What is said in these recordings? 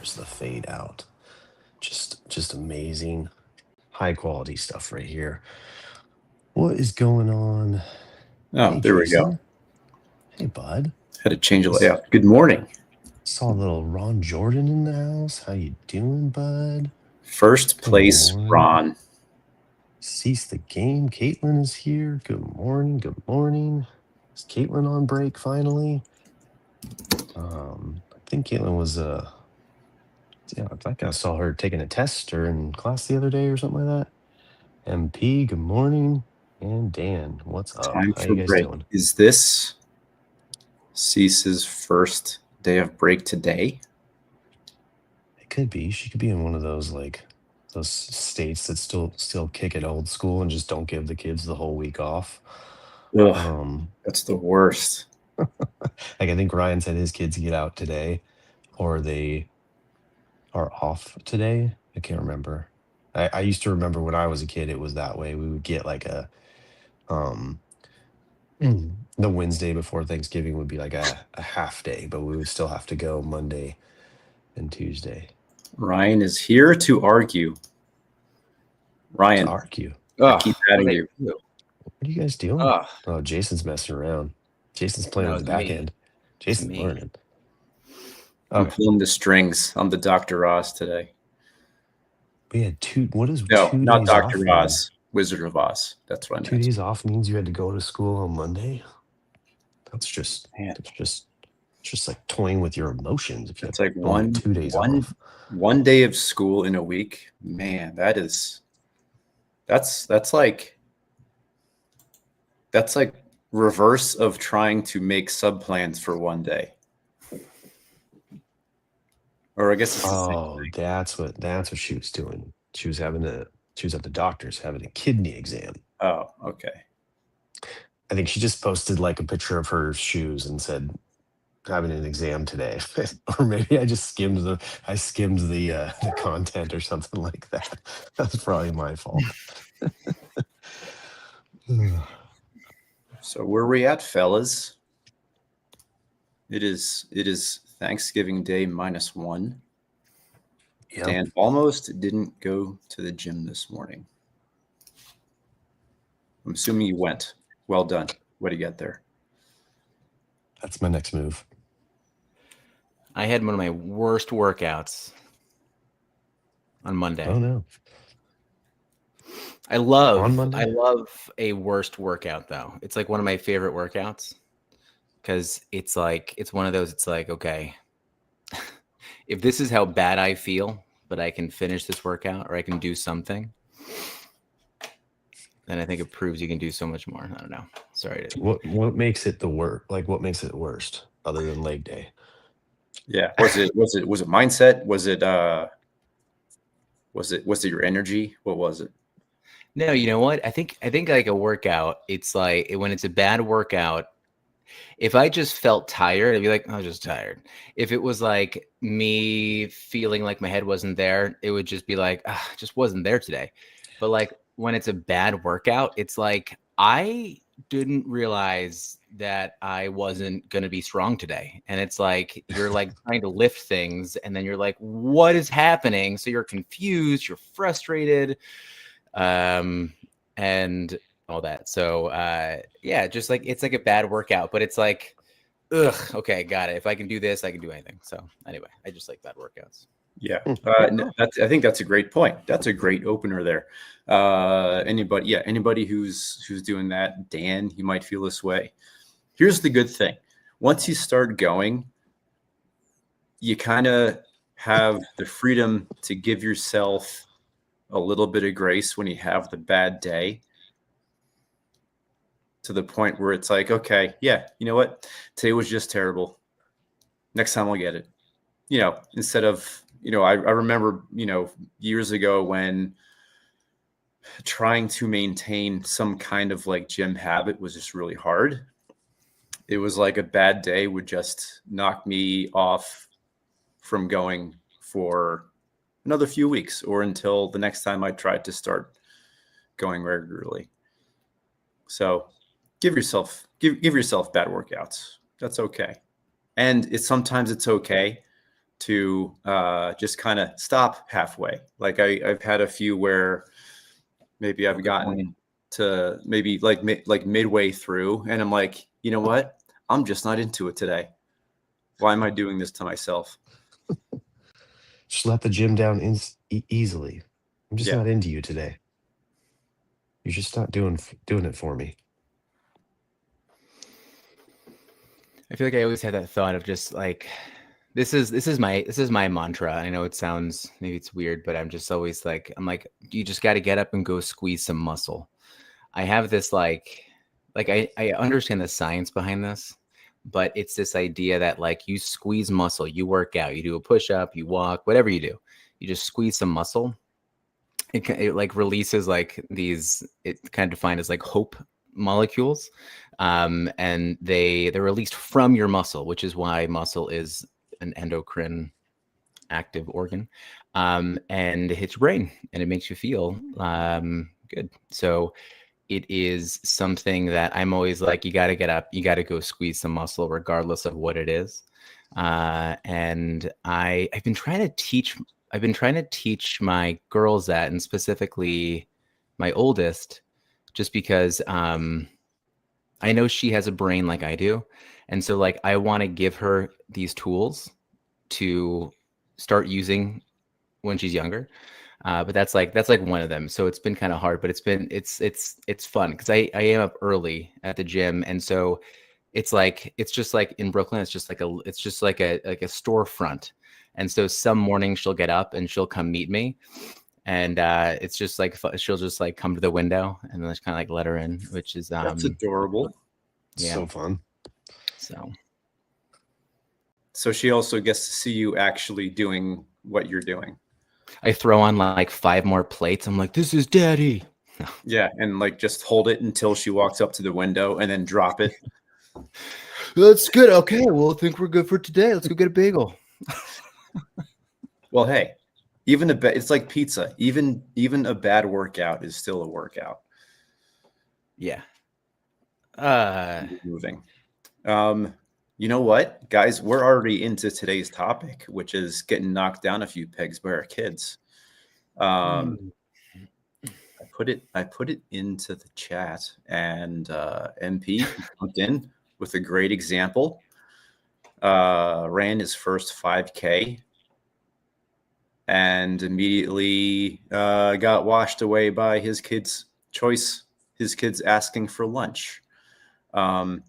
there's the fade out. Just amazing. High quality stuff right here. What is going on? Oh, Hey, there we go. Jason. Hey, bud. Had to change the S- layout. Good morning. Saw a little Ron Jordan in the house. How you doing, bud? First Good place, morning. Ron. Cease the game. Caitlin is here. Good morning. Good morning. Is Caitlin on break finally? I think Caitlin was yeah, I think I saw her taking a test or in class the other day or something like that. MP, good morning. And Dan, what's up? Time How for you guys break. doing? Is this Cease's first day of break today? It could be. She could be in one of those those states that still kick it old school and just don't give the kids the whole week off. Ugh, Um, that's the worst. like I think Ryan said his kids get out today, or they are off today. I can't remember. I used to remember when I was a kid, it was that way. We would get like a um the Wednesday before Thanksgiving would be like a half day, but we would still have to go Monday and Tuesday Ryan is here to argue. to Ryan, argue. I Oh, keep what adding did I you. do? What are you guys doing? Oh, Oh, Jason's messing around. Jason's playing no, with the it's back me. end. It's Jason's me. learning. I'm Okay. pulling the strings. I'm the Dr. Ross today. We had what does No, two not days Dr. off mean? Ross. Wizard of Oz. That's what I 2 meant. days off means you had to go to school on Monday? That's Man, just like toying with your emotions if you have that's like only one 2 days one off. one day of school in a week. Man, that's like reverse of trying to make sub plans for one day. Or I guess it's the same Oh, thing. that's what she was doing. She was at the doctor's having a kidney exam. Oh, okay. I think she just posted like a picture of her shoes and said having an exam today. Or maybe I just skimmed the content or something like that. That's probably my fault. So where we at, fellas? It is Thanksgiving Day -1. Yep. Dan almost didn't go to the gym this morning. I'm assuming you went. Well done. Way to get there. That's my next move. I had one of my worst workouts on Monday. Oh no. I On Monday? love a worst workout though. It's like one of my favorite workouts because it's one of those. It's like, okay, if this is how bad I feel, but I can finish this workout or I can do something, then I think it proves you can do so much more. I don't know. Sorry. What makes it the worst? Like what makes it worst other than leg day? Yeah. Was it mindset? Was it your energy? What was it? No, you know what? I think like a workout, it's like when it's a bad workout, if I just felt tired, I'd be like, I was just tired. If it was like me feeling like my head wasn't there, it would just be like, it just wasn't there today. But like when it's a bad workout, it's like I didn't realize that I wasn't going to be strong today. And it's like you're like trying to lift things and then you're like, what is happening? So you're confused, you're frustrated, and all that. So yeah, just like it's like a bad workout, but it's like, ugh, okay, got it. If I can do this, I can do anything. So anyway, I just like bad workouts. Yeah. I think that's a great point. That's a great opener there. Anybody who's doing that, Dan, you might feel this way. Here's the good thing. Once you start going, you kind of have the freedom to give yourself a little bit of grace when you have the bad day, to the point where it's like, okay, yeah, you know what? Today was just terrible. Next time I'll get it. Instead of, I remember, years ago when trying to maintain some kind of like gym habit was just really hard. It was like a bad day would just knock me off from going for another few weeks or until the next time I tried to start going regularly. So give yourself bad workouts. That's okay. And sometimes it's okay to just kind of stop halfway. Like I've had a few where maybe I've gotten to maybe like midway through, and I'm like, you know what? I'm just not into it today. Why am I doing this to myself? Just let the gym down easily. I'm just Yeah. not into you today. You're just not doing it for me. I feel like I always had that thought of just like, this is my mantra. I know it sounds, maybe it's weird, but I'm just always like, I'm like, you just got to get up and go squeeze some muscle. I have this like I understand the science behind this, but it's this idea that like you squeeze muscle, you work out, you do a push up, you walk, whatever you do, you just squeeze some muscle. It like releases like these, it's kind of defined as like hope molecules, and they're released from your muscle, which is why muscle is an endocrine active organ, and it hits your brain and it makes you feel good. So it is something that I'm always like, you got to get up, you got to go squeeze some muscle, regardless of what it is. And I've been trying to teach my girls that, and specifically my oldest, just because I know she has a brain like I do. And so like, I want to give her these tools to start using when she's younger. But that's like one of them. So it's been kind of hard, but it's fun because I am up early at the gym, and so it's just like in Brooklyn, it's just like a storefront, and so some mornings she'll get up and she'll come meet me, and it's just like she'll just like come to the window and then just kind of like let her in, which is That's adorable. Yeah. So fun. So she also gets to see you actually doing what you're doing. I throw on like 5 more plates. I'm like, this is daddy. Yeah, and like just hold it until she walks up to the window and then drop it. That's good. Okay, well, I think we're good for today. Let's go get a bagel. Well, hey, it's like pizza. Even a bad workout is still a workout. Yeah. Moving. You know what, guys? We're already into today's topic, which is getting knocked down a few pegs by our kids. I put it into the chat, and MP jumped in with a great example. Ran his first 5K and immediately got washed away by his kids' choice. His kids asking for lunch. Yep.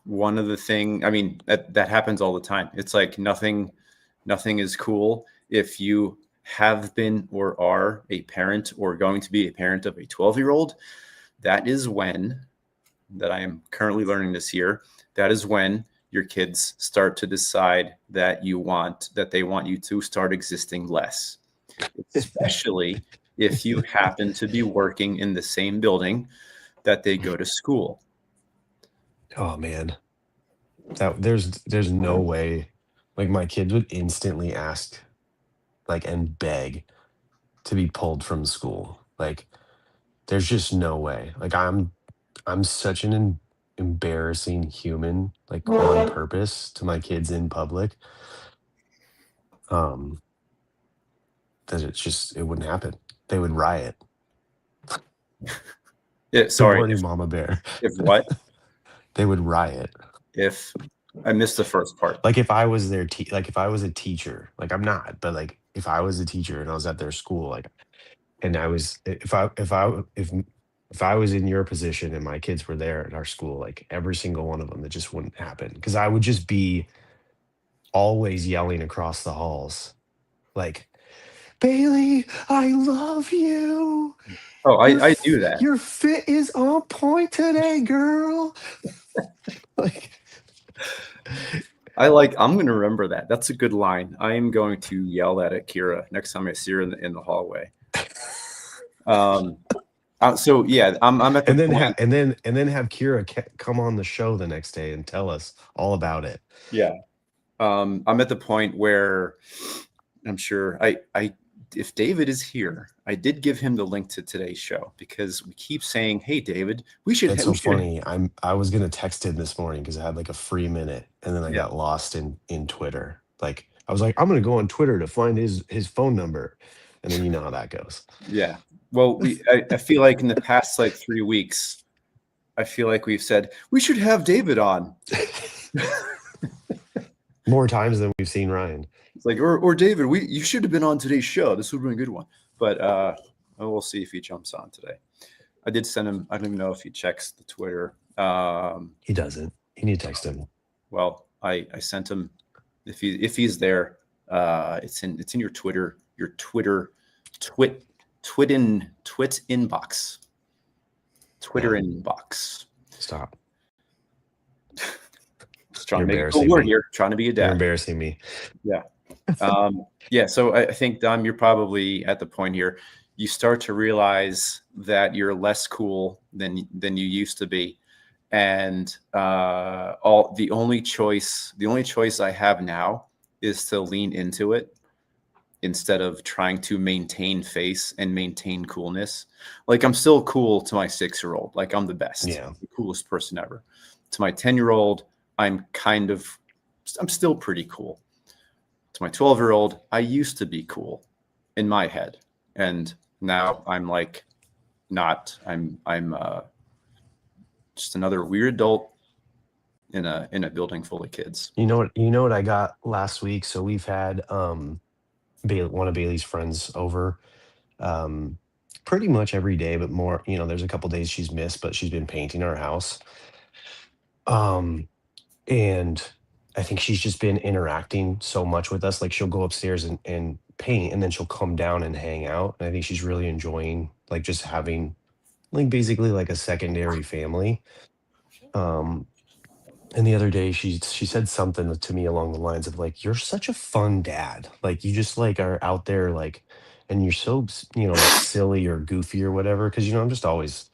One of the thing, I mean, that happens all the time. It's like nothing is cool if you have been or are a parent or going to be a parent of a 12-year-old. That is when, that I am currently learning this year, that is when your kids start to decide that they want you to start existing less, especially if you happen to be working in the same building that they go to school. Oh man, there's no way. Like my kids would instantly ask, like, and beg to be pulled from school. Like, there's just no way. Like I'm such an embarrassing human, like on purpose to my kids in public. That it wouldn't happen. They would riot. Yeah, sorry. Good morning, Mama Bear. If what? They would riot. If I missed the first part. Like if I was like if I was a teacher, like I'm not, but like if I was a teacher and I was at their school, like, and I was if I was in your position and my kids were there at our school, like every single one of them, it just wouldn't happen because I would just be always yelling across the halls, like, Bailey, I love you. Oh, I do that. Your fit is on point today, girl. Like, I'm going to remember that. That's a good line. I am going to yell that at Kira next time I see her in the hallway. So yeah, I'm at the point. And then have Kira come on the show the next day and tell us all about it. Yeah. I'm at the point where I'm sure if David is here, I did give him the link to today's show because we keep saying, "Hey, David, we should." That's so funny. I was gonna text him this morning because I had like a free minute, and then I got lost in Twitter. Like I was like, I'm gonna go on Twitter to find his phone number, and then you know how that goes. Yeah. Well, I feel like in the past like 3 weeks, I feel like we've said we should have David on. More times than we've seen Ryan. It's like, or David, you should have been on today's show. This would have been a good one. But we'll see if he jumps on today. I did send him. I don't even know if he checks the Twitter. He doesn't. You need to text him. Well, I sent him. If he's there, it's in your Twitter twit inbox. Twitter inbox. Stop. Just trying to make a cool word here. Trying to be a dad. You're embarrassing me. Yeah. Yeah. So I think, Dom, you're probably at the point here. You start to realize that you're less cool than you used to be, and the only choice I have now is to lean into it instead of trying to maintain face and maintain coolness. Like, I'm still cool to my 6-year-old. Like, I'm the best, the coolest person ever. To my 10-year-old, I'm still pretty cool. To my 12-year-old, I used to be cool in my head, and now I'm like not. I'm just another weird adult in a building full of kids. You know what I got last week? So we've had one of Bailey's friends over pretty much every day, but more, there's a couple days she's missed, but she's been painting our house. And I think she's just been interacting so much with us. Like, she'll go upstairs and paint, and then she'll come down and hang out. And I think she's really enjoying like just having like basically like a secondary family. And the other day she said something to me along the lines of like, you're such a fun dad. Like, you just like are out there like, and you're so, like silly or goofy or whatever. Cause I'm just always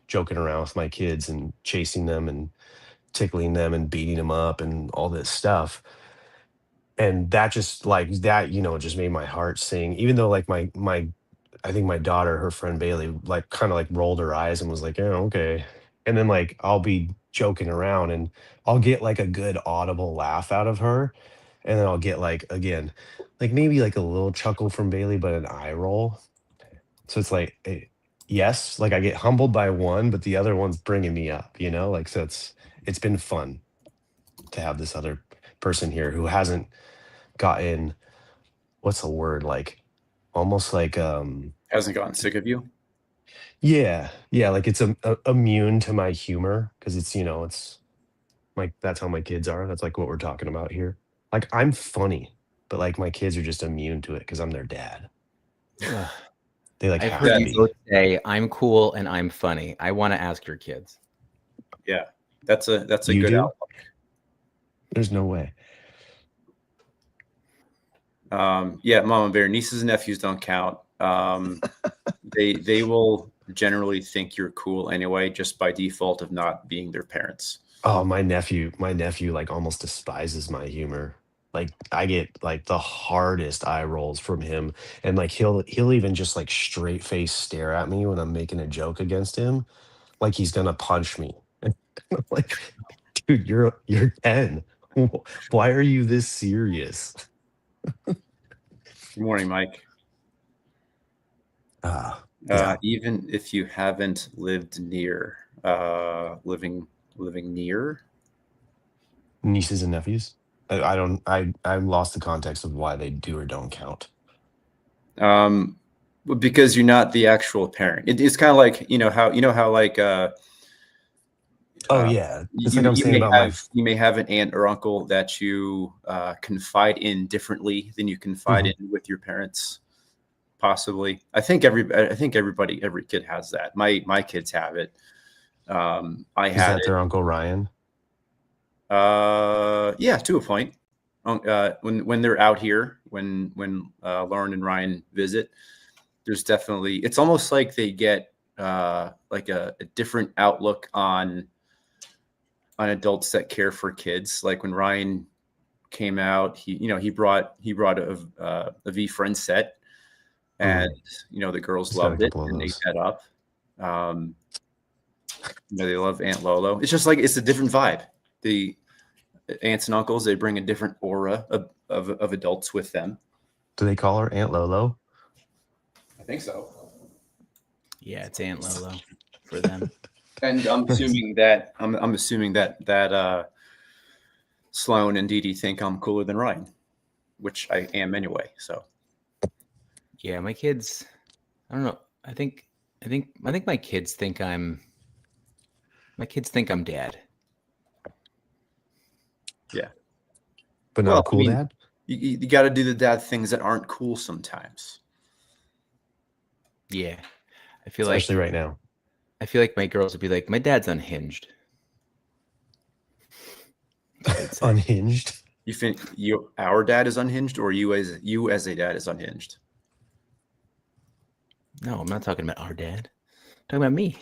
joking around with my kids and chasing them and tickling them and beating them up and all this stuff. And that just like that, just made my heart sing, even though like I think my daughter, her friend Bailey, like kind of like rolled her eyes and was like, yeah, okay. And then like I'll be joking around and I'll get like a good audible laugh out of her. And then I'll get like, again, like maybe like a little chuckle from Bailey, but an eye roll. So it's like, yes, like I get humbled by one, but the other one's bringing me up, like, so it's been fun to have this other person here who hasn't gotten, what's the word, like almost like Hasn't gotten sick of you. yeah, like it's immune to my humor, because it's it's like that's how my kids are. That's like what we're talking about here. Like, I'm funny, but like my kids are just immune to it because I'm their dad. They like I've have heard to you be. both say I'm cool and I'm funny. I want to ask your kids. Yeah, that's a You good do? outlook. There's no way. Yeah, Mama Bear, nieces and nephews don't count. They will generally think you're cool anyway, just by default of not being their parents. Oh, my nephew like almost despises my humor. Like, I get like the hardest eye rolls from him, and like he'll even just like straight face stare at me when I'm making a joke against him, like he's gonna punch me. And I'm like, dude, you're 10. Why are you this serious? Good morning, Mike. Yeah. Even if you haven't lived near, living near Nieces and nephews. I don't. I lost the context of why they do or don't count. Because you're not the actual parent. It's kind of like how like Oh yeah, it's like I'm saying about you may have an aunt or uncle that you confide in differently than you confide in with your parents. Possibly, I think every kid has that. My kids have it. Is that their Uncle Ryan? Yeah, to a point. When they're out here, when Lauren and Ryan visit, there's definitely, it's almost like they get like a different outlook on adults that care for kids. Like when Ryan came out, he brought a V Friend set, and the girls loved it and ate that up. They love Aunt Lolo. It's just like, it's a different vibe. The aunts and uncles, they bring a different aura of adults with them. Do they call her Aunt Lolo? I think so. Yeah, it's Aunt Lolo for them. And I'm assuming that Sloan and Dee Dee think I'm cooler than Ryan, which I am anyway. So Yeah, my kids. I don't know. I think my kids think I'm. My kids think I'm dad. yeah. But not Well, a I cool mean, dad? you got to do the dad things that aren't cool sometimes. Yeah, I feel Especially like right now. I feel like my girls would be like, my dad's unhinged. They'd say. Unhinged? You think our dad is unhinged, or you as a dad is unhinged? No, I'm not talking about our dad. I'm talking about me.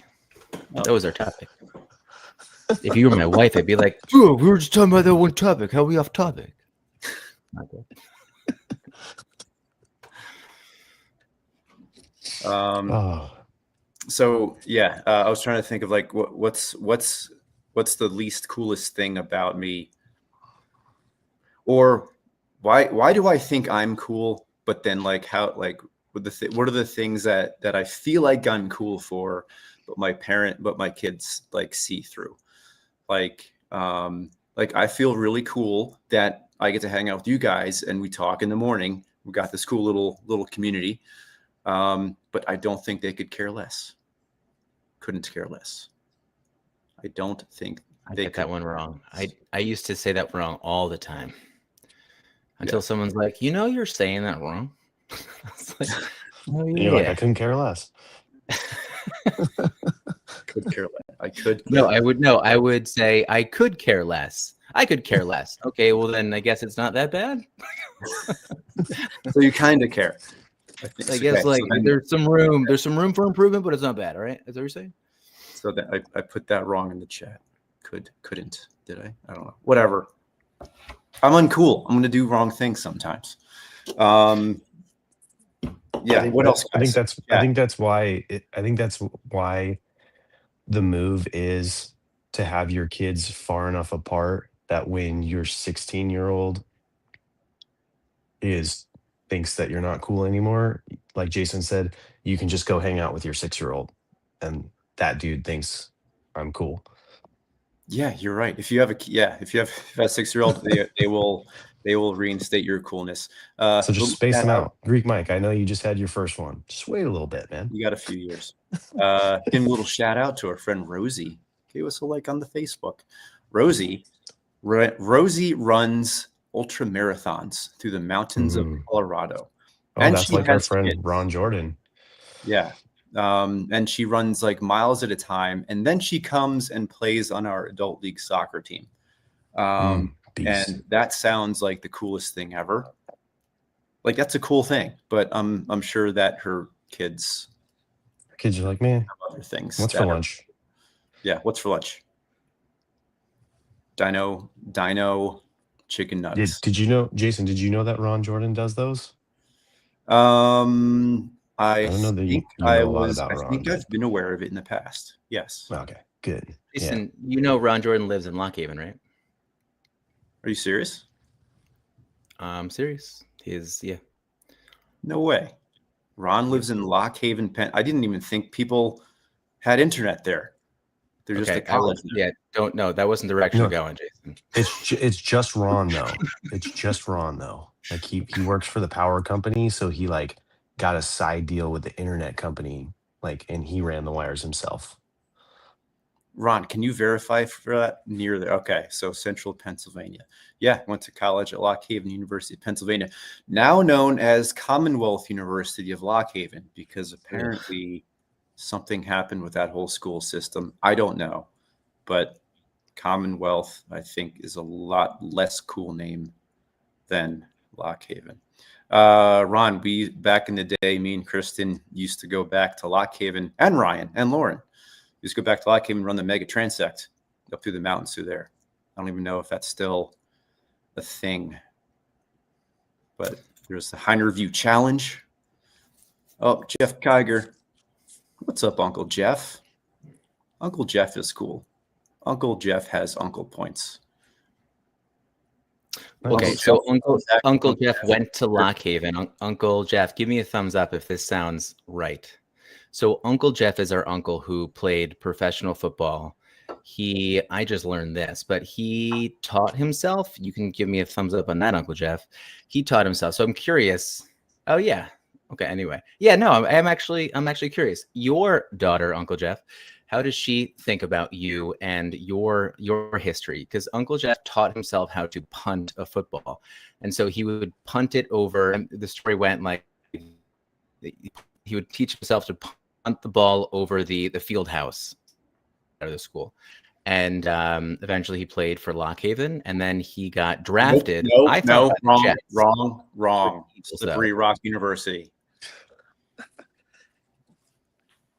Oh. That was our topic. If you were my wife, I'd be like, oh, we were just talking about that one topic. How are we off topic? Not good. Oh, So yeah, I was trying to think of like what's the least coolest thing about me, or why do I think I'm cool, but then like how like what are the things that I feel like I'm cool for, but my kids like see through, like I feel really cool that I get to hang out with you guys and we talk in the morning. We got this cool little community, but I don't think they could care less. Couldn't care less. I don't think I they get could. that one wrong. I used to say that wrong all the time until Yeah. someone's like, you're saying that wrong. I was like, oh and you're like, I yeah. couldn't care less. Could care less. I could. No, I would say I could care less. I could care less. Okay, well then I guess it's not that bad. So you kind of care. I think. I guess Okay, like so then, there's some room for improvement, but it's not bad. All right, is that what you're saying? so that I put that wrong in the chat. Couldn't. Did I? I don't know. Whatever. I'm uncool. I'm going to do wrong things sometimes. Yeah. What else, I think guys? that's Yeah. I think that's why the move is to have your kids far enough apart that when your 16-year-old is thinks that you're not cool anymore, like Jason said, you can just go hang out with your 6-year-old and that dude thinks I'm cool. Yeah, you're right. If you have if you have a 6-year-old, they will reinstate your coolness. So just little space shout them out. out. Greek Mike, I know you just had your first one. Just wait a little bit, man. You got a few years. Give a little shout out to our friend Rosie. Gave us a like on the Facebook. Rosie runs ultra marathons through the mountains of Mhm. Colorado, Oh, and that's she like our has friend kids. Ron Jordan. Yeah, and she runs like miles at a time, and then she comes and plays on our adult league soccer team. Beast. And that sounds like the coolest thing ever. Like that's a cool thing, but I'm sure that her kids Kids are like, man, have other things. what's for that are, lunch? yeah, what's for lunch? Dino chicken nuggets. Did you know, Jason, did you know that Ron Jordan does those? I I don't know that think you know a lot about Ron, but I've been aware of it in the past. Yes. okay, good. Yeah. Jason, Ron Jordan lives in Lock Haven, right? Are you serious? I'm serious. Yeah. No way. Ron lives in Lock Haven, Penn. I didn't even think people had internet there. They're just a college. Don't know. That wasn't the direction No. of going, Jason. It's just Ron though. It's just Ron though. Like he works for the power company, so he like got a side deal with the internet company, like, and he ran the wires himself. Ron, can you verify for that near there? Okay, so Central Pennsylvania. Yeah, went to college at Lock Haven University of Pennsylvania, now known as Commonwealth University of Lock Haven, because apparently something happened with that whole school system. I don't know, but Commonwealth, I think, is a lot less cool name than Lock Haven. Ron, we back in the day, me and Kristen used to go back to Lock Haven, and Ryan and Lauren. Just go back to Lock Haven and run the mega transect up through the mountains through there. I don't even know if that's still a thing. But there's the Heiner View Challenge. Oh, Jeff Kiger. What's up, Uncle Jeff? Uncle Jeff is cool. Uncle Jeff has uncle points. Okay, Nice. so Zach, Uncle Jeff went to Lock Haven. Uncle Jeff, give me a thumbs up if this sounds right. So Uncle Jeff is our uncle who played professional football. I just learned this, but he taught himself. You can give me a thumbs up on that, Uncle Jeff. He taught himself. So I'm curious. Oh yeah. Okay. Anyway, yeah. No, I'm actually curious. Your daughter, Uncle Jeff, how does she think about you and your history? Because Uncle Jeff taught himself how to punt a football, and so he would punt it over. And the story went like he would teach himself to punt the ball over the field house out of the school. And eventually he played for Lock Haven, and then he got drafted. I thought by the Jets. Wrong. Slippery Rock University.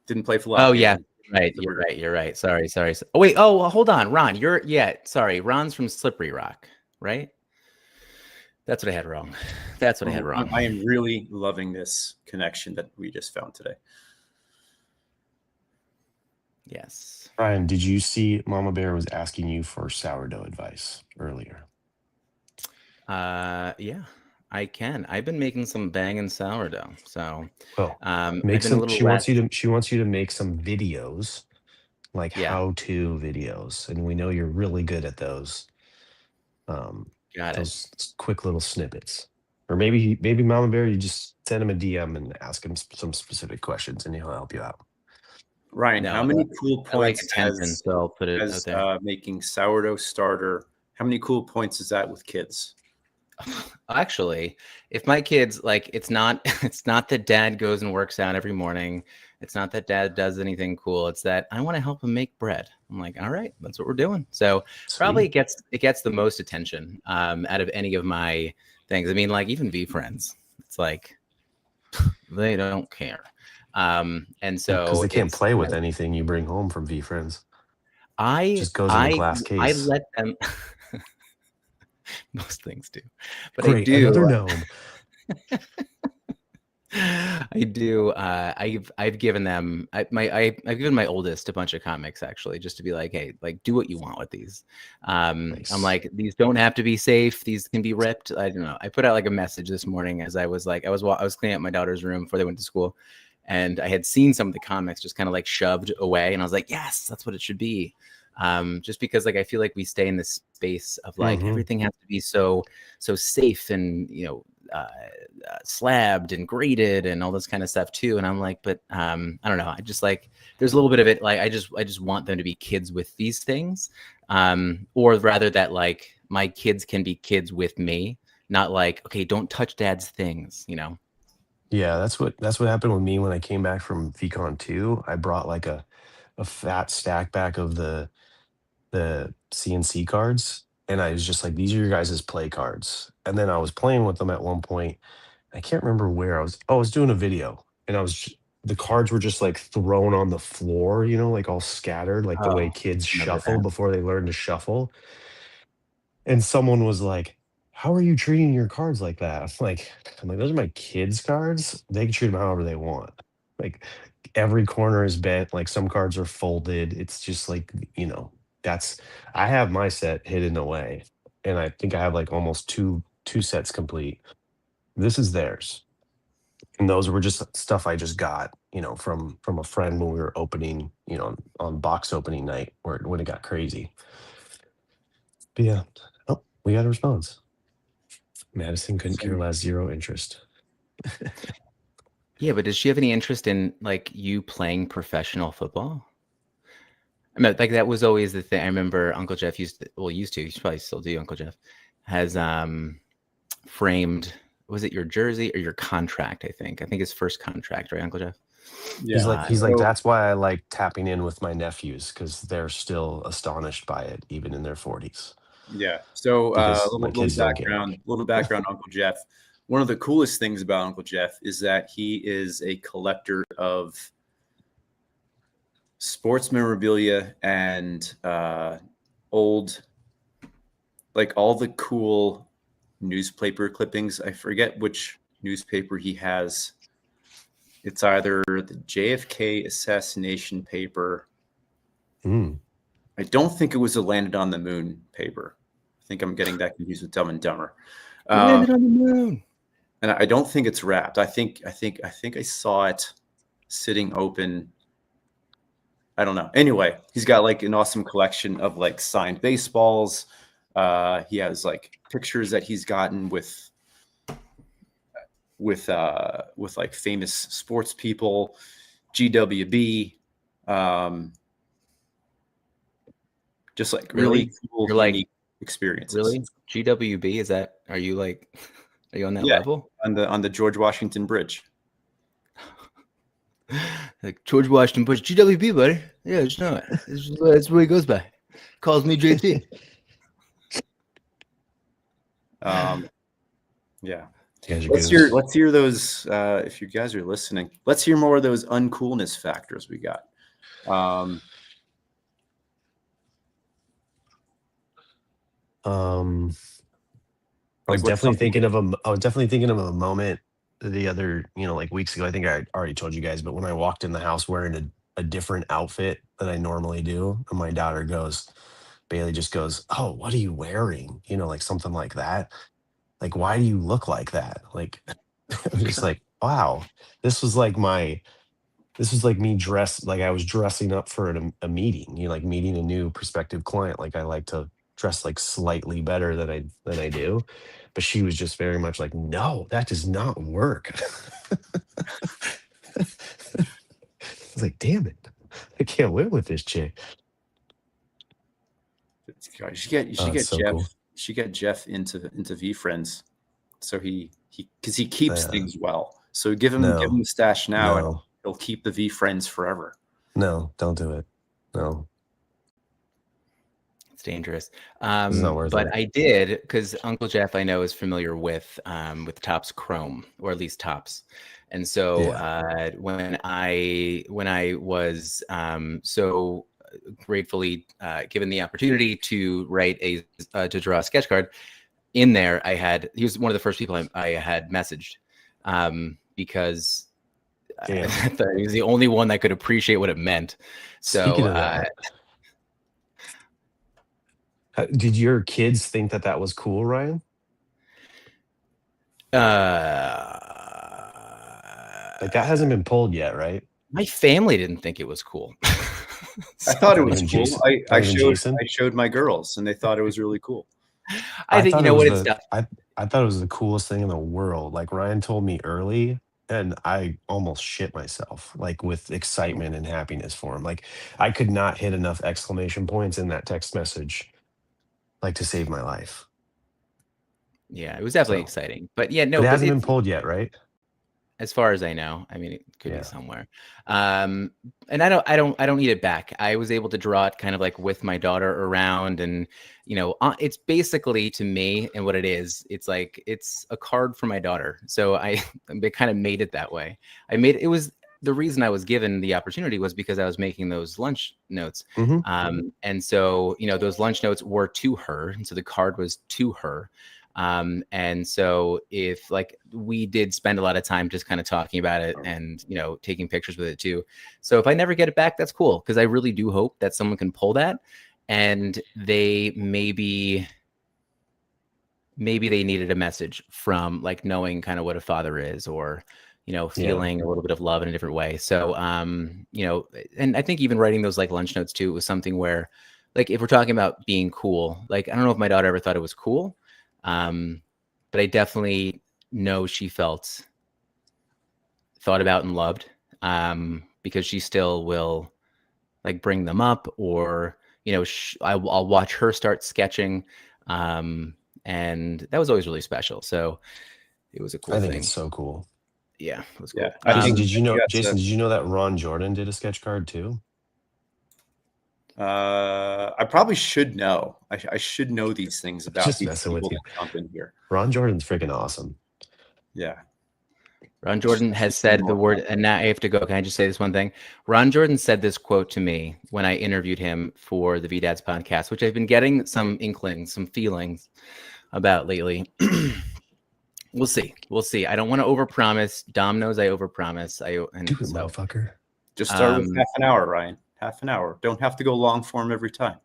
Didn't play for Lock Oh Haven. yeah, right. You're right. Sorry. Oh wait. Oh, well, hold on, Ron. Sorry. Ron's from Slippery Rock, right? That's what I had wrong. I am really loving this connection that we just found today. Yes. Ryan, did you see Mama Bear was asking you for sourdough advice earlier? Yeah, I can. I've been making some banging sourdough. So Well, I've make been a some. little She wants you to make some videos, like Yeah. how-to videos, and we know you're really good at those. Got it. Those quick little snippets. Or maybe Mama Bear, you just send him a DM and ask him some specific questions, and he'll help you out. Ryan, No, how many cool I like points attention, so I'll put it out there. making sourdough starter? How many cool points is that with kids? Actually, if my kids like, it's not that dad goes and works out every morning. It's not that dad does anything cool. It's that I want to help him make bread. I'm like, all right, that's what we're doing. So probably it gets the most attention out of any of my things. I mean, like even V Friends, it's like they don't care. And so because they can't play with anything you bring home from V Friends. Just goes in a glass case. I let them. Most things do, but Great, I do. Another gnome. I do. I've given them I've given my oldest a bunch of comics actually, just to be like, hey, like do what you want with these. Nice. I'm like, these don't have to be safe. These can be ripped. I don't know. I put out like a message this morning as I was like, I was cleaning up my daughter's room before they went to school, and I had seen some of the comics just kind of like shoved away, and I was like, yes, that's what it should be. Just because like I feel like we stay in this space of like everything has to be so safe and slabbed and graded and all this kind of stuff too. And I'm like, but I don't know. I just like there's a little bit of it. Like I just want them to be kids with these things, or rather that like my kids can be kids with me, not like okay, don't touch dad's things, you know. Yeah, that's what happened with me when I came back from VCon 2. I brought like a fat stack back of the CNC cards, and I was just like, these are your guys' play cards. And then I was playing with them at one point. I can't remember where I was. Oh, I was doing a video, and the cards were just like thrown on the floor, like all scattered, like the way kids shuffle before they learn to shuffle. And someone was like, how are you treating your cards like that? I'm like, those are my kids' cards. They can treat them however they want. Like every corner is bent, like some cards are folded. It's just like, I have my set hidden away. And I think I have like almost two sets complete. This is theirs. And those were just stuff I just got, from a friend when we were opening, on box opening night when it got crazy. But yeah. Oh, we got a response. Madison couldn't care less, zero interest. Yeah, but does she have any interest in like you playing professional football? I mean, like that was always the thing. I remember Uncle Jeff used to, he probably still do. Uncle Jeff has framed, was it your jersey or your contract? I think his first contract, right, Uncle Jeff? Yeah. He's like, that's why I like tapping in with my nephews, because they're still astonished by it, even in their 40s. Yeah. So a little background, Uncle Jeff. One of the coolest things about Uncle Jeff is that he is a collector of sports memorabilia and old, like all the cool newspaper clippings. I forget which newspaper he has. It's either the JFK assassination paper. I don't think it was a Landed on the Moon paper. I think I'm getting that confused with Dumb and Dumber. We landed on the moon. And I don't think it's wrapped. I think I saw it sitting open. I don't know. Anyway, he's got like an awesome collection of like signed baseballs. He has like pictures that he's gotten with like famous sports people, GWB, just like really cool, You're like, unique experiences. Really? GWB? Is that? Are you on that Yeah. level? On the George Washington Bridge. Like George Washington Bush, GWB, buddy. Yeah, it's not. That's what he goes by. Calls me JT. Yeah. Let's hear those. If you guys are listening, let's hear more of those uncoolness factors we got. I was definitely thinking of a moment the other, like weeks ago. I think I already told you guys, but when I walked in the house wearing a different outfit than I normally do, and my daughter Bailey just goes, "Oh, what are you wearing?" Like something like that. Like, why do you look like that? Like, I'm just like, wow, this was like me dressed like I was dressing up for a meeting, like meeting a new prospective client. Like I like to dress like slightly better than I do. But she was just very much like, no, that does not work. I was like, damn it. I can't win with this chick. You should get So Jeff. cool. She get Jeff into VFriends, so he because he keeps things well. So give him the stash now, and he'll keep the VFriends forever. No, don't do it. No, it's dangerous. it's not worth but it. I did, because Uncle Jeff I know is familiar with Topps Chrome, or at least Topps. And so when I was so gratefully given the opportunity to write to draw a sketch card, in there he was one of the first people I had messaged, because I thought he was the only one that could appreciate what it meant. So speaking of that, did your kids think that was cool, Ryan? Like that hasn't been pulled yet, right? My family didn't think it was cool. I thought it was cool. Jason, I showed my girls, and they thought it was really cool. I think it's tough. I thought it was the coolest thing in the world. Like Ryan told me early, and I almost shit myself, like with excitement and happiness for him. Like I could not hit enough exclamation points in that text message, like to save my life. Yeah, it was definitely exciting. But yeah, no, but it hasn't been pulled yet, right? As far as I know. I mean, it could be somewhere. And I don't need it back. I was able to draw it kind of like with my daughter around, and it's basically, to me, and what it is, it's like it's a card for my daughter. So I kind of made it that way. It was the reason I was given the opportunity was because I was making those lunch notes. Mm-hmm. And so those lunch notes were to her, and so the card was to her. And so if like we did spend a lot of time just kind of talking about it and taking pictures with it too. So if I never get it back, that's cool, because I really do hope that someone can pull that, and they maybe they needed a message from like knowing kind of what a father is, or feeling a little bit of love in a different way. So and I think even writing those like lunch notes too was something where, like, if we're talking about being cool, like I don't know if my daughter ever thought it was cool. But I definitely know she thought about and loved, because she still will like bring them up, or I'll watch her start sketching, and that was always really special. So it was a cool thing. I think it's so cool. Yeah, it was cool. Jason, did you know that Ron Jordan did a sketch card too? I probably should know. I should know these things about just these messing people with you. that jump in here. Ron Jordan's freaking awesome. Yeah. Ron Jordan has said the word, and now I have to go. Can I just say this one thing? Ron Jordan said this quote to me when I interviewed him for the VDads podcast, which I've been getting some inklings, some feelings about lately. We'll see. I don't want to overpromise. Dom knows I overpromise. Motherfucker. Just start with half an hour, Ryan. Half an hour. Don't have to go long form every time.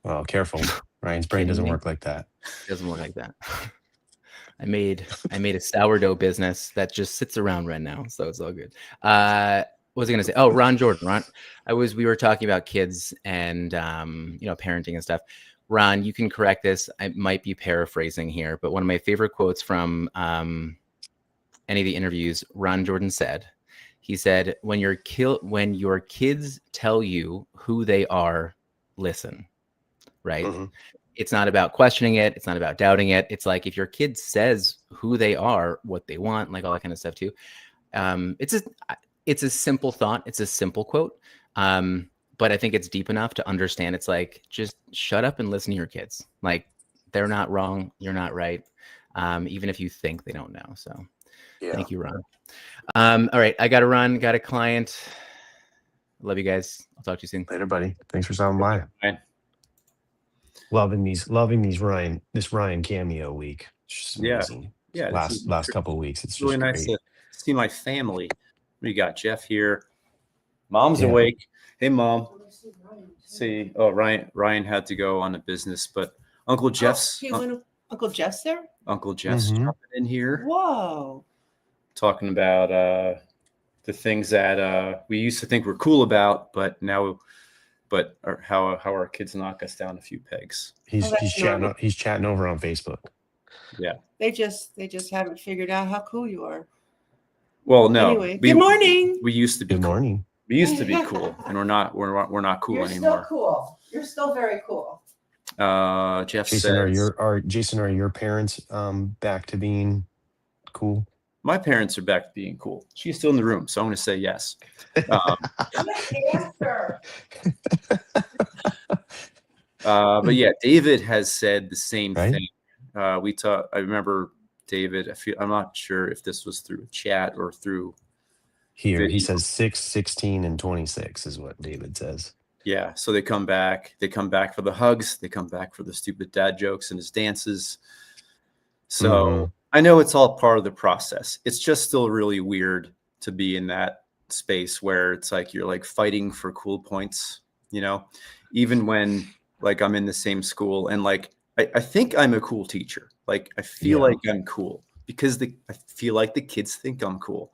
Oh, careful. Ryan's brain Kidding doesn't me? work like that. It doesn't work like that. I made a sourdough business that just sits around right now, so it's all good. What was I gonna say? Oh, Ron Jordan. We were talking about kids and parenting and stuff. Ron, you can correct this. I might be paraphrasing here, but one of my favorite quotes from any of the interviews Ron Jordan said, he said, when your kids tell you who they are, listen, right? Mhm. It's not about questioning it. It's not about doubting it. It's like if your kid says who they are, what they want, like all that kind of stuff too. It's a simple thought. It's a simple quote. But I think it's deep enough to understand. It's like, just shut up and listen to your kids. Like, they're not wrong. You're not right. Even if you think they don't know. So thank you, Ron. All right. I got to run. Got a client. Love you guys. I'll talk to you soon. Later, buddy. Thanks for stopping by. Ryan. Loving these this Ryan cameo week. It's just amazing. Yeah. Last couple of weeks. It's really just nice great. to see my family. We got Jeff here. Mom's Yeah. awake. Hey, Mom. See, oh, Ryan had to go on a business, but Uncle Jeff's Uncle Jeff's there? Uncle Jeff's Mhm. dropping in here, Whoa. talking about the things that we used to think were cool about, but how our kids knock us down a few pegs. He's that's normal. chatting over on Facebook. Yeah. They just haven't figured out how cool you are. Well, no. Anyway, good morning. We used to be Good cool. morning. We used to be cool, and we're not cool You're anymore. still cool. You're still very cool. Jeff Jason, says, are your parents back to being cool? my parents are back to being cool. She's still in the room, so I'm going to say yes. Answer. But yeah, David has said the same Right? thing. I remember David. I'm not sure if this was through chat or through Here, he video. says 6, 16, and 26 is what David says. Yeah, so they come back. They come back for the hugs. They come back for the stupid dad jokes and his dances. So I know it's all part of the process. It's just still really weird to be in that space where it's like you're like fighting for cool points, even when like I'm in the same school and like I think I'm a cool teacher. Like I feel like I'm cool because I feel like the kids think I'm cool.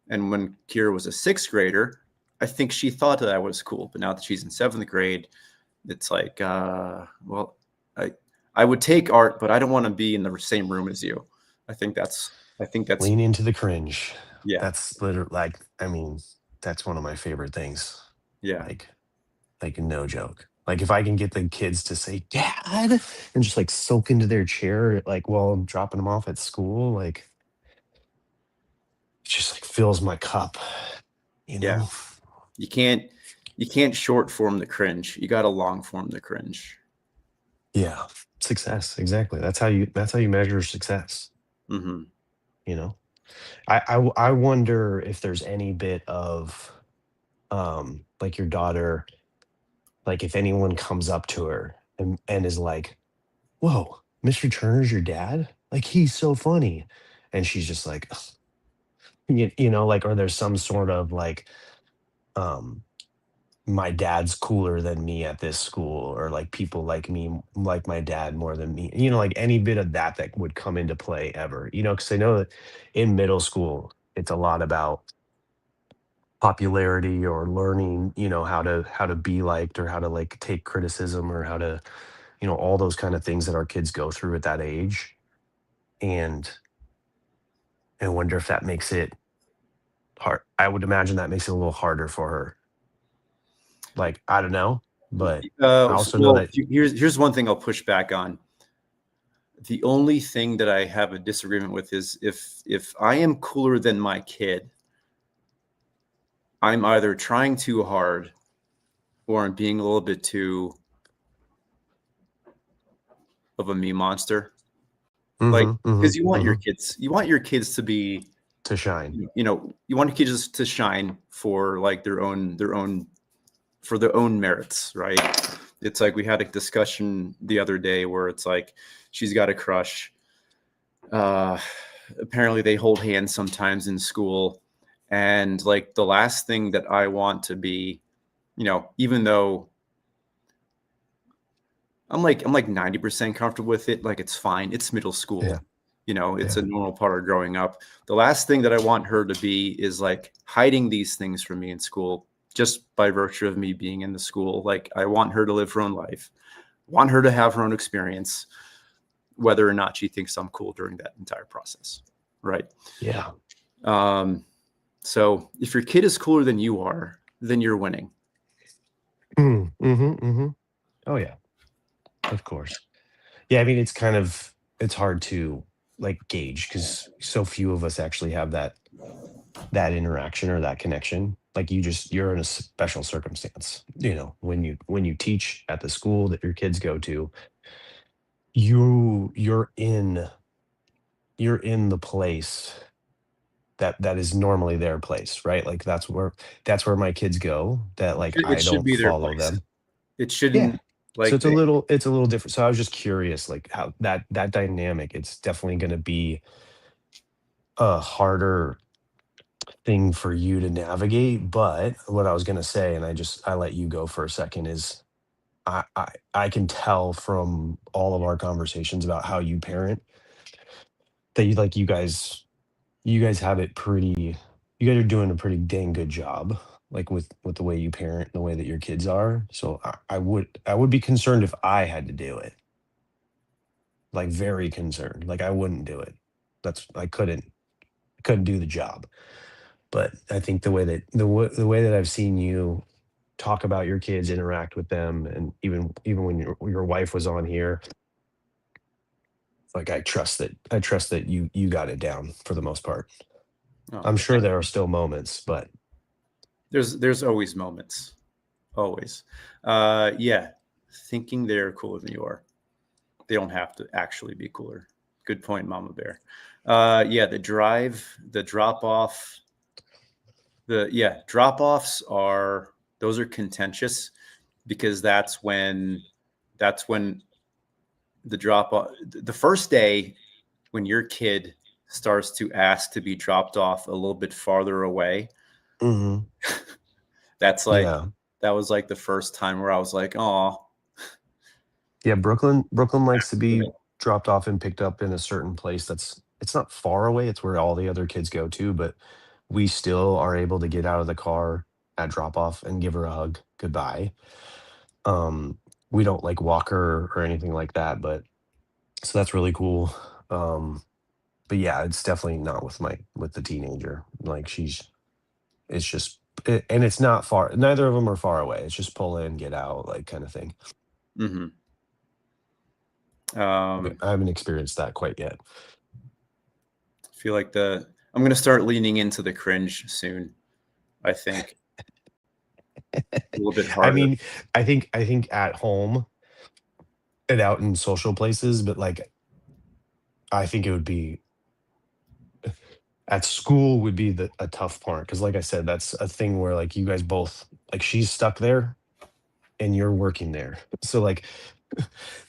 And when Kira was a 6th grader, I think she thought that I was cool. But now that she's in 7th grade, it's like, well, I would take art, but I don't want to be in the same room as you. I think that's Lean into the cringe. Yeah. That's literally that's one of my favorite things. Yeah. Like no joke. Like if I can get the kids to say "Dad" and just like soak into their chair like while I'm dropping them off at school, like it just like fills my cup. Yeah. You can't short form the cringe. You got to long form the cringe. Yeah. Success. Exactly. That's how you measure success. Mm-hmm. I wonder if there's any bit of like your daughter, like if anyone comes up to her and is like, "Whoa, Mr. Turner's your dad? Like he's so funny." And she's just like, like, or there's some sort of like my dad's cooler than me at this school, or like people like me, like my dad more than me, like any bit of that would come into play ever, because I know that in middle school, it's a lot about popularity or learning, how to be liked or how to like take criticism or how to, all those kind of things that our kids go through at that age. And I wonder if that makes it hard. I would imagine that makes it a little harder for her. Like, I don't know, but I also know that here's one thing I'll push back on. The only thing that I have a disagreement with is if I am cooler than my kid, I'm either trying too hard or I'm being a little bit too of a me monster. Because you want your kids to be to shine. You want your kids to shine for like their own merits, right? It's like we had a discussion the other day where it's like she's got a crush. Apparently they hold hands sometimes in school. And like the last thing that I want to be, even though I'm like 90% comfortable with it. Like it's fine. It's middle school. Yeah. It's Yeah. a normal part of growing up. The last thing that I want her to be is like hiding these things from me in school just by virtue of me being in the school. Like I want her to live her own life. Want her to have her own experience, whether or not she thinks I'm cool during that entire process. Right. Yeah. So if your kid is cooler than you are, then you're winning. Oh yeah, of course. Yeah, I mean, it's hard to like gauge because so few of us actually have that interaction or that connection. Like you're in a special circumstance. When you teach at the school that your kids go to, you're in the place that is normally their place, right? Like that's where my kids go. That like It I should don't be their follow place. them. It Yeah. shouldn't So like it's a little different. So I was just curious, like how that dynamic. It's definitely going to be a harder thing for you to navigate. But what I was going to say, and I let you go for a second, is I can tell from all of our conversations about how you parent that you guys have it pretty. You guys are doing a pretty dang good job, like with the way you parent and the way that your kids are. So I would be concerned if I had to do it. Like very concerned. Like I wouldn't do it. I couldn't do the job. But I think the way that I've seen you talk about your kids, interact with them, and even when your wife was on here, like I trust that you got it down for the most part. oh, I'm sure there are still moments, but there's always moments. Always. Yeah. Thinking they're cooler than you are. They don't have to actually be cooler. Good point, Mama Bear. Yeah, the drive, the drop off, drop offs are those are contentious because that's when the drop off the first day when your kid starts to ask to be dropped off a little bit farther away. mhm, That's like yeah. that was like the first time where I was like, oh, Yeah, Brooklyn likes to be dropped off and picked up in a certain place it's not far away, it's where all the other kids go to, but we still are able to get out of the car at drop off and give her a hug goodbye. Um, we don't like walk her or anything like that, but so that's really cool. Um, but yeah, it's definitely not with the teenager. Like it's just and it's not far. Neither of them are far away. It's just pull in, get out, like kind of thing. hmm But um, I haven't experienced that quite yet. I feel like I'm gonna start leaning into the cringe soon. I think a little bit I harder. mean, I think at home and out in social places, but like I think it would be at school would be a tough part because like I said, that's a thing where like you guys both like she's stuck there and you're working there. So like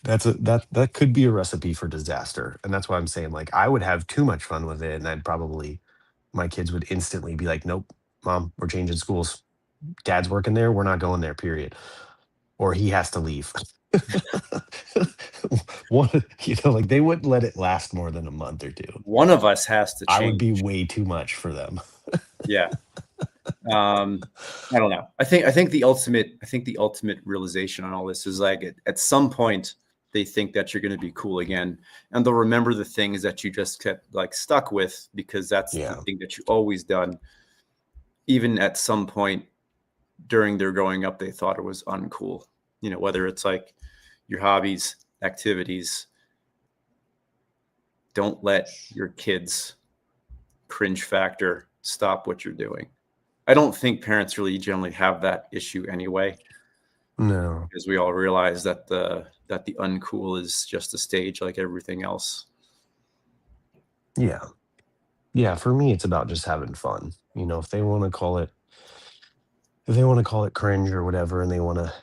that could be a recipe for disaster. And that's why I'm saying like I would have too much fun with it and my kids would instantly be like, "Nope, mom, we're changing schools. Dad's working there, we're not going there, period." Or he has to leave. One, like they wouldn't let it last more than a month or two. One of us has to I would change. be way too much for them. Yeah. I don't know. I think the ultimate realization on all this is like at some point they think that you're going to be cool again, and they'll remember the things that you just kept like stuck with because that's the Yeah. thing that you always done. Even at some point during their growing up, they thought it was uncool. Whether it's like your hobbies, activities. Don't let your kids' cringe factor stop what you're doing. I don't think parents really generally have that issue anyway, No. because we all realize that the uncool is just a stage like everything else. Yeah. Yeah. For me, it's about just having fun. If they want to call it cringe or whatever, and they want to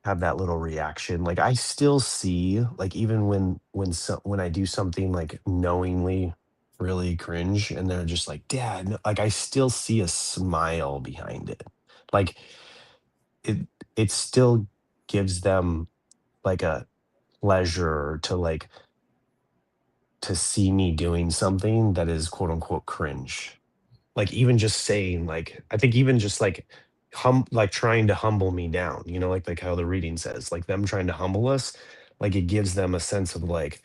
have that little reaction, like I still see, like even when I do something like knowingly really cringe, and they're just like, "Dad," like I still see a smile behind it. Like it, it still gives them like pleasure to like to see me doing something that is quote unquote cringe. Like even just saying like I think even just like like trying to humble me down, you know, like how the reading says, like them trying to humble us, like it gives them a sense of like,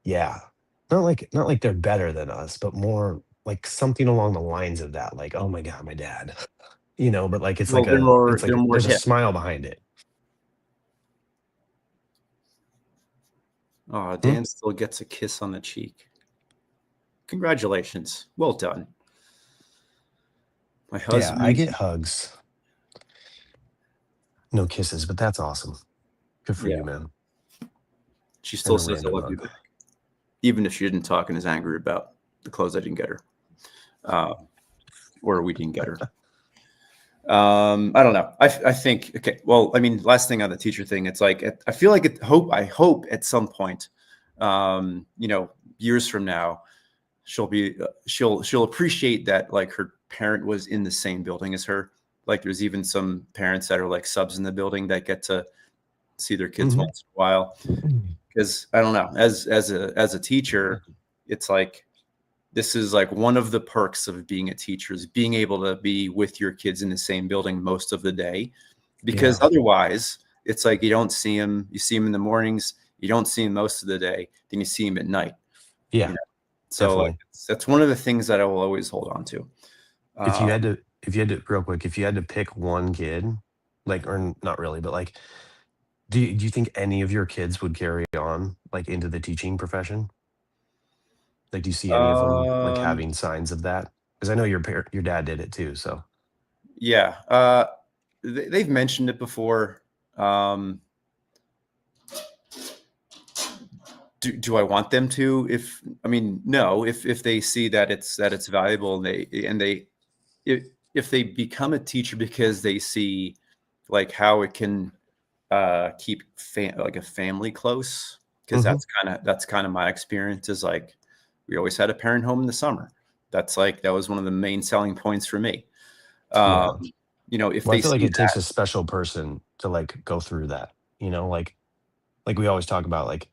yeah, not like they're better than us, but more like something along the lines of that, like, oh my God, my dad. You know, but like Well, it's they're like more there's a hip. smile behind it. Oh, Hmm? Dan still gets a kiss on the cheek. Congratulations. Well done. My Yeah, I husband, get hugs, no kisses, but that's awesome. Good for yeah, you, man. she And still a says I random love you hug. back, even if she didn't talk and is angry about the clothes I didn't get her, uh, or we didn't get her. I don't know. I think okay. Well, I mean, last thing on the teacher thing, it's like I feel like I hope at some point, you know, years from now, she'll appreciate that like her parent was in the same building as her. Like there's even some parents that are like subs in the building that get to see their kids Hmm. once in a while. Because I don't know, as a teacher, it's like this is like one of the perks of being a teacher is being able to be with your kids in the same building most of the day. Because Yeah, otherwise, it's like you don't see them. You see them in the mornings. You don't see them most of the day. Then you see them at night. You yeah, know? So like, definitely. that's one of the things that I will always hold on to. Um, If you had to, real quick, if you had to pick one kid, like, or not really, but like, do you think any of your kids would carry on like into the teaching profession? Like, do you see any of them like um, having signs of that? Because I know your dad did it too. So, yeah, they've mentioned it before. Um, do I want them to? If I mean, no. If they see that it's valuable and they if they become a teacher because they see like how it can keep like a family close, because hmm, that's kind of my experience is like we always had a parent home in the summer. That's like that was one of the main selling points for me. yeah. Um, you know, if Well, I they feel like see it takes that, a special person to like go through that. You know, like we always talk about, like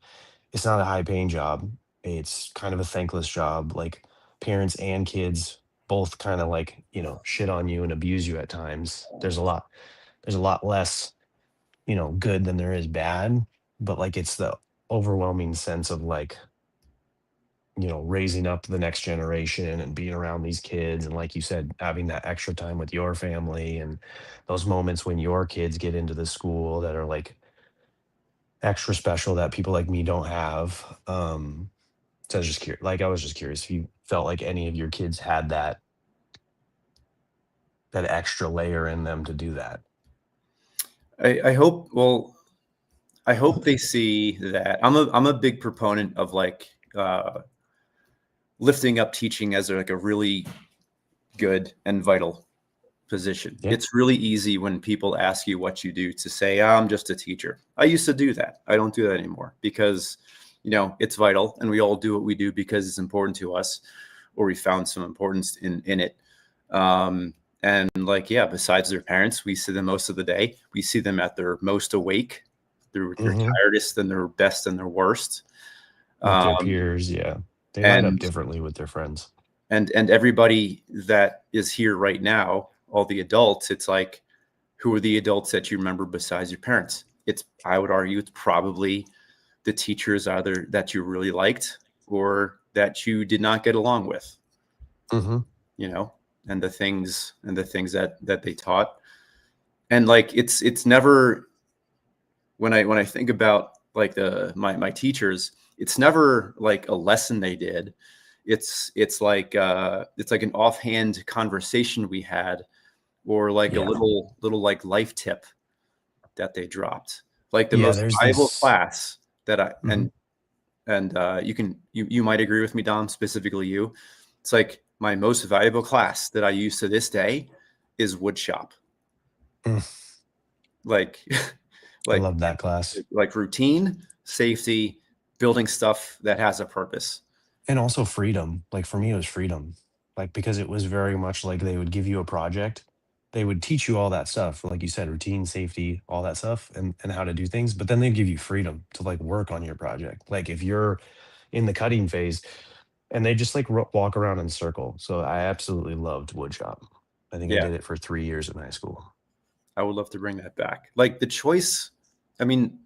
it's not a high paying job. It's kind of a thankless job. Like parents and kids both kind of like, you know, shit on you and abuse you at times. There's a lot less, you know, good than there is bad, but like it's the overwhelming sense of like, you know, raising up the next generation and being around these kids. And like you said, having that extra time with your family and those moments when your kids get into the school that are like extra special that people like me don't have. So I was just curious, like I was just curious if you felt like any of your kids had that extra layer in them to do that. I hope. Well, I hope they see that I'm a big proponent of like lifting up teaching as like a really good and vital position. Yeah. It's really easy when people ask you what you do to say, "Ah, I'm just a teacher." I used to do that. I don't do that anymore because, you know, it's vital and we all do what we do because it's important to us or we found some importance in it. And like, yeah, besides their parents, we see them most of the day. We see them at their most awake, their Hmm. tiredest and their best and their worst. With their Um, peers. Yeah. They light up and differently with their friends. and everybody that is here right now, all the adults, it's like, who are the adults that you remember besides your parents? It's I would argue it's probably the teachers either that you really liked or that you did not get along with, Hmm. you know, and the things that they taught. And like it's never when I think about like my teachers, it's never like a lesson they did. It's like an offhand conversation we had or like a Yeah. little like life tip that they dropped. Like the Yeah. most There's valuable this. class that I Mhm. and you might agree with me, Dom, specifically you. It's like my most valuable class that I use to this day is wood shop. Mm, Like I like love that class. like routine, safety, building stuff that has a purpose. And also freedom. Like for me, it was freedom. Like because it was very much like they would give you a project they would teach you all that stuff, like you said, routine, safety, all that stuff, and how to do things. But then they give you freedom to like work on your project. Like if you're in the cutting phase, and they just like walk around in a circle. So I absolutely loved wood shop. I think I Yeah, did it for 3 years in high school. I would love to bring that back. Like the choice, I mean,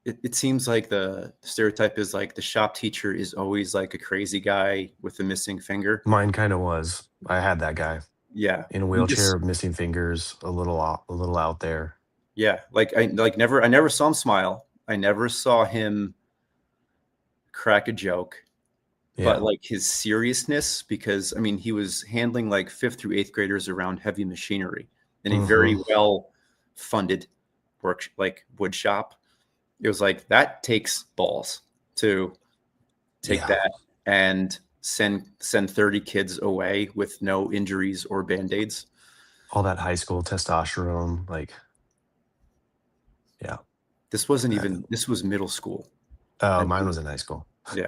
it seems like the stereotype is like the shop teacher is always like a crazy guy with a missing finger. Mine kind of was. I had that guy Yeah. in a You just, wheelchair, missing fingers, a little out there. yeah. Like I never saw him smile. I never saw him crack a joke. Yeah. But like his seriousness, because I mean, he was handling like 5th through 8th graders around heavy machinery in a very Hmm. well funded work, like wood shop. It was like that takes balls to take Yeah. that and send 30 kids away with no injuries or band-aids. All that high school testosterone. Like, yeah. This wasn't Uh, even, this was middle school. Oh, I mine mean, was in high school. yeah.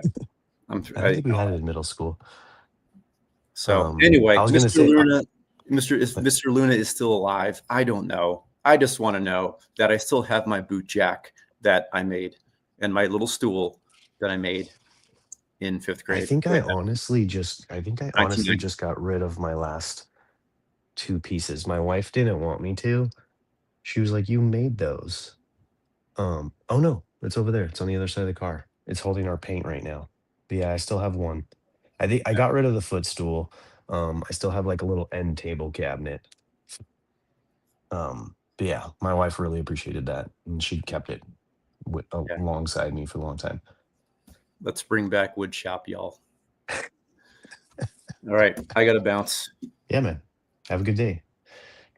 I don't think we had it in middle school. So anyway, I was gonna Mr. say, Luna, Mr. Luna is still alive. I don't know. I just want to know that I still have my boot jack that I made and my little stool that I made in 5th I grade. think I Way back honestly just, in 1990. got rid of my last 2 pieces. My wife didn't want me to. She was like, "You made those." Oh no, it's over there. It's on the other side of the car. It's holding our paint right now. But yeah, I still have one. I think I got rid of the footstool. I still have like a little end table cabinet. But yeah, my wife really appreciated that, and she kept it Yeah. alongside me for a long time. Let's bring back wood shop, y'all. All right, I got to bounce. Yeah, man. Have a good day.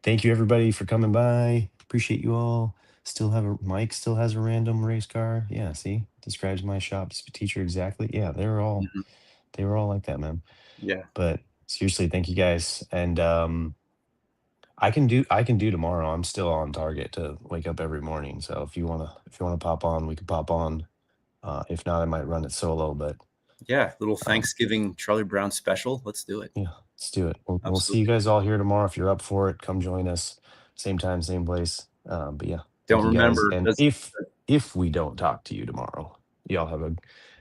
Thank you everybody for coming by. Appreciate you all. Still have a Mike still has a random race car. Yeah, see? Describes my shop's teacher exactly. Yeah, Mhm. they were all like that, man. Yeah. But seriously, thank you guys. And I can do tomorrow. I'm still on target to wake up every morning. So if you wanna pop on, we could pop on. If not, I might run it solo, but Yeah. Little um, Thanksgiving Charlie Brown special. Let's do it. yeah, let's do it. We'll see you Absolutely. guys all here tomorrow. If you're up for it, come join us. Same time, same place. But yeah, thank Don't you guys. remember. And Does if we don't talk to you tomorrow, y'all have a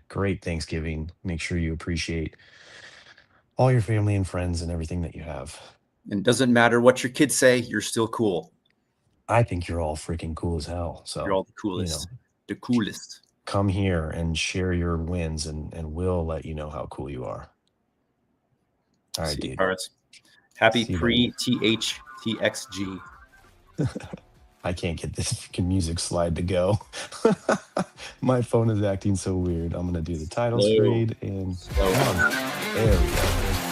great Thanksgiving. Make sure you appreciate all your family and friends and everything that you have. and doesn't matter what your kids say. You're still cool. I think you're all freaking cool as hell. You're So, all the you coolest. know, The coolest. come here and share your wins, and we'll let you know how cool you are. All right, See you, dude. Taurus. Happy See you, buddy. pre-THTXG. I can't get this freaking music slide to go. My phone is acting so weird. I'm gonna do the title Slow. screen and Slow. come on. There we go.